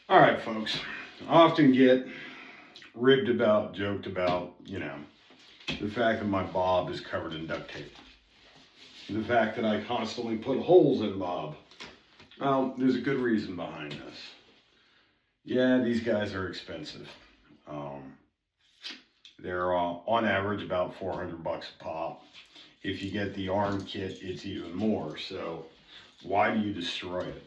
All right, folks. I often get ribbed about, joked about, the fact that my bob is covered in duct tape. The fact that I constantly put holes in bob. Well, there's a good reason behind this. Yeah, these guys are expensive. They're on average about $400 a pop. If you get the arm kit, it's even more. So why do you destroy it?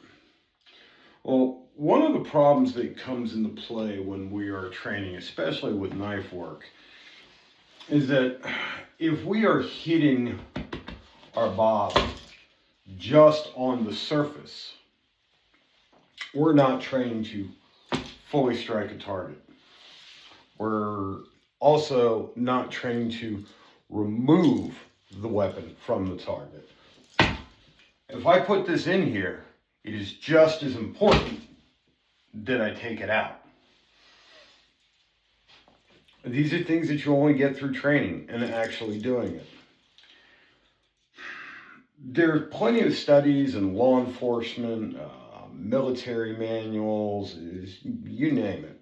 Well, one of the problems that comes into play when we are training, especially with knife work, is that if we are hitting our bob just on the surface, we're not trained to fully strike a target. We're also not trained to remove the weapon from the target. If I put this in here, it is just as important that I take it out. These are things that you only get through training and actually doing it. There's plenty of studies and law enforcement, military manuals, you name it,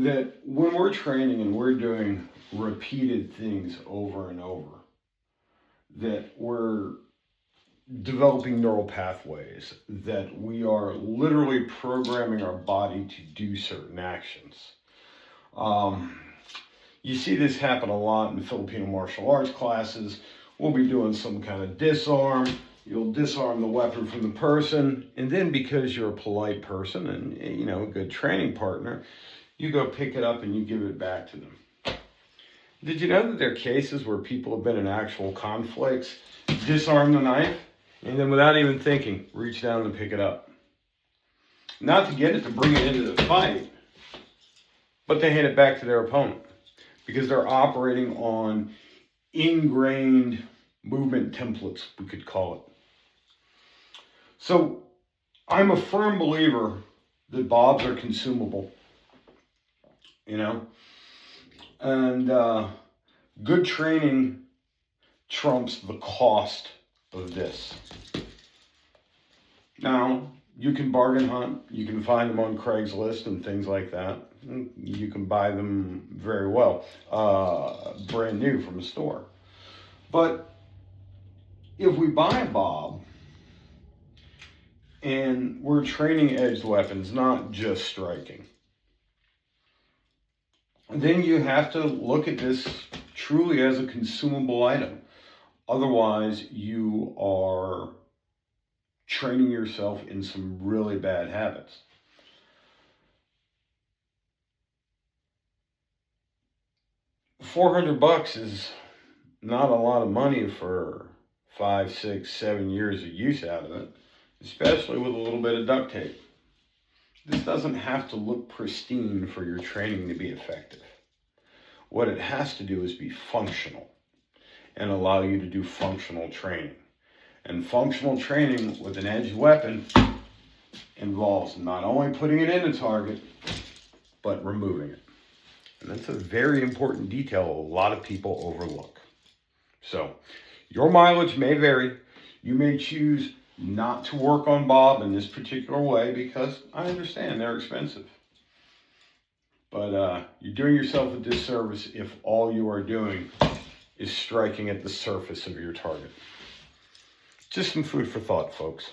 that when we're training and we're doing repeated things over and over, that we're developing neural pathways, that we are literally programming our body to do certain actions. You see this happen a lot in Filipino martial arts classes. We'll be doing some kind of disarm. You'll disarm the weapon from the person, and then because you're a polite person and a good training partner, you go pick it up and you give it back to them. Did you know that there are cases where people have been in actual conflicts, disarm the knife, and then without even thinking, reach down and pick it up? Not to get it to bring it into the fight, but they hand it back to their opponent because they're operating on ingrained movement templates, we could call it. So I'm a firm believer that bobs are consumable, and good training trumps the cost of this. Now, you can bargain hunt, you can find them on Craigslist and things like that. You can buy them very well, brand new from a store. But if we buy a bob and we're training edged weapons, not just striking, then you have to look at this truly as a consumable item. Otherwise, you are training yourself in some really bad habits. $400 is not a lot of money for 5, 6, 7 years of use out of it, especially with a little bit of duct tape. This doesn't have to look pristine for your training to be effective. What it has to do is be functional and allow you to do functional training. And functional training with an edged weapon involves not only putting it in the target, but removing it. And that's a very important detail a lot of people overlook. So, your mileage may vary. You may choose not to work on bob in this particular way because I understand they're expensive. But you're doing yourself a disservice if all you are doing is striking at the surface of your target. Just some food for thought, folks.